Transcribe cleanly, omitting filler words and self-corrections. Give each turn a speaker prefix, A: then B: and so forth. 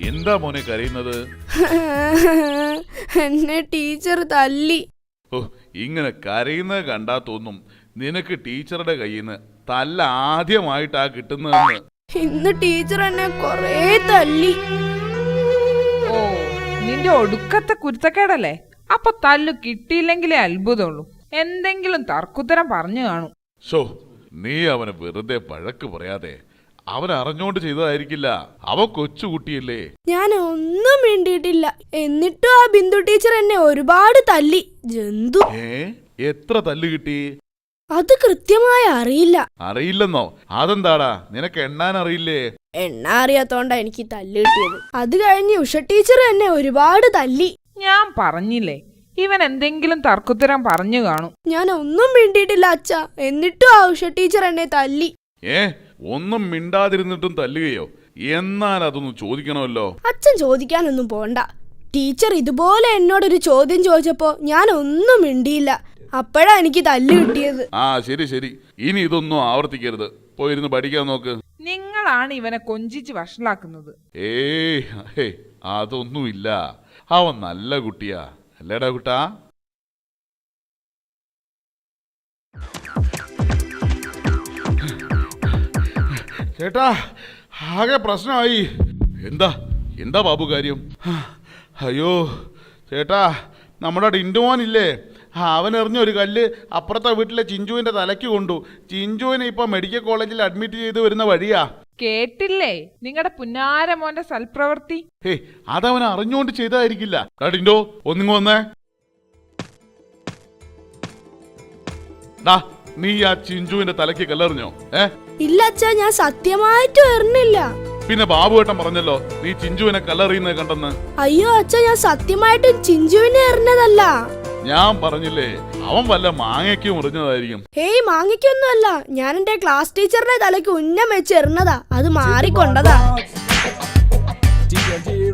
A: എന്താ മോനെ കരയുന്നത്?
B: എന്നെ ടീച്ചർ തല്ലി.
A: ഓ, ഇങ്ങനെ കരയുന്നത് കണ്ടാ തോന്നും നിനക്ക് ടീച്ചറുടെ കയ്യിൽ നിന്ന് തല്ല ആദ്യമായിട്ടാ കിട്ടുന്നതെന്ന്.
B: ഇന്ന് ടീച്ചർ എന്നെ കൊറേ തല്ലി.
C: ഓ, നിന്റെ ഒടുക്കത്തെ കുരുത്തക്കേടല്ലേ? അപ്പൊ തല്ലു കിട്ടിയില്ലെങ്കിലേ അത്ഭുതമുള്ളൂ. എന്തെങ്കിലും തർക്കുത്തരം പറഞ്ഞു കാണും.
A: ഷോ, നീ അവനെ വെറുതെ വഴക്ക് പറയാതെ. അവൻ അറിഞ്ഞോണ്ട് ചെയ്തതായിരിക്കില്ല. അവൻ കൊച്ചുകുട്ടിയല്ലേ.
B: ഞാൻ ഒന്നും മിണ്ടിയിട്ടില്ല. എന്നിട്ടും ആ ബിന്ദു ടീച്ചർ എന്നെ ഒരുപാട് തല്ലി. ജന്തു.
A: എത്ര തല്ല് കിട്ടി?
B: അത് കൃത്യമായി അറിയില്ല.
A: അറിയില്ലെന്നോ? അതെന്താടാ, നിനക്ക് എണ്ണാൻ അറിയില്ലേ?
B: എണ്ണ അറിയാത്തോണ്ടാ എനിക്ക് തല്ല് കിട്ടിയത്. അത് കഴിഞ്ഞ് ഉഷ ടീച്ചർ എന്നെ ഒരുപാട് തല്ലി.
C: ഞാൻ പറഞ്ഞില്ലേ, ഇവൻ എന്തെങ്കിലും തർക്കുത്തരം പറഞ്ഞു കാണും.
B: ഞാൻ ഒന്നും മിണ്ടിയിട്ടില്ല അച്ഛ. എന്നിട്ടും ആ ഉഷ ടീച്ചർ എന്നെ തല്ലി.
A: ഒന്നും മിണ്ടാതിരുന്നിട്ടും തല്ലുകയോ? എന്നാൽ അതൊന്നും ചോദിക്കണമല്ലോ.
B: അച്ഛൻ ചോദിക്കാനൊന്നും പോണ്ട. ടീച്ചർ ഇതുപോലെ എന്നോടൊരു ചോദ്യം ചോദിച്ചപ്പോ ഞാൻ ഒന്നും മിണ്ടിയില്ല. അപ്പോഴാ എനിക്ക് തല്ല് കിട്ടിയത്.
A: ആ ശരി ശരി, ഇനി ഇതൊന്നും ആവർത്തിക്കരുത്. പോയിരുന്ന് പഠിക്കാൻ നോക്ക്.
C: നിങ്ങളാണ് ഇവനെ കൊഞ്ചിച്ച് വഷളാക്കുന്നത്.
A: അതൊന്നുമില്ല. അവൻ നല്ല കുട്ടിയാ, അല്ലേടാ കുട്ടാ? ചേട്ടാ, ആകെ പ്രശ്നമായി. എന്താ എന്താ ബാബു കാര്യം? അയ്യോ ചേട്ടാ, നമ്മുടെ ടിൻറ്റുമോനില്ലേ, അവനെറിഞ്ഞ ഒരു കല്ല് അപ്പുറത്തെ വീട്ടിലെ ചിഞ്ചുവിന്റെ തലയ്ക്ക് കൊണ്ടു. ചിഞ്ചുവിനെ ഇപ്പൊ മെഡിക്കൽ കോളേജിൽ അഡ്മിറ്റ് ചെയ്ത് വരുന്ന വഴിയാ.
C: കേട്ടില്ലേ നിങ്ങളുടെ പുന്നാരമോന്റെ സൽപ്രവൃത്തി?
A: അതവൻ അറിഞ്ഞുകൊണ്ട് ചെയ്തതായിരിക്കില്ല. ടിൻറ്റോ, ഒന്നിങ്ങ് വന്നേ. നീ ആ ചിഞ്ചുവിന്റെ തലയ്ക്ക് കല്ലെറിഞ്ഞോ?
B: ഇല്ല അച്ഛാ, ഞാൻ സത്യമായിട്ടും എറിഞ്ഞില്ല.
A: പിന്നെ ബാബുവേട്ടൻ പറഞ്ഞല്ലോ നീ ചിഞ്ചുവിനെ കല്ലെറിയുന്നത് കണ്ടെന്ന്.
B: അയ്യോ അച്ഛാ, ഞാൻ സത്യമായിട്ടും ചിഞ്ചുവിനെ എറിഞ്ഞതല്ല.
A: ഞാൻ പറഞ്ഞില്ലേ, അവൻ വല്ല മാങ്ങയ്ക്കും എറിഞ്ഞതായിരിക്കും.
B: മാങ്ങയ്ക്കൊന്നും അല്ല. ഞാൻ എന്റെ ക്ലാസ് ടീച്ചറിന്റെ തലയ്ക്ക് ഉന്നം വെച്ച് എറിഞ്ഞതാ. അത് മാറിക്കൊണ്ടതാ.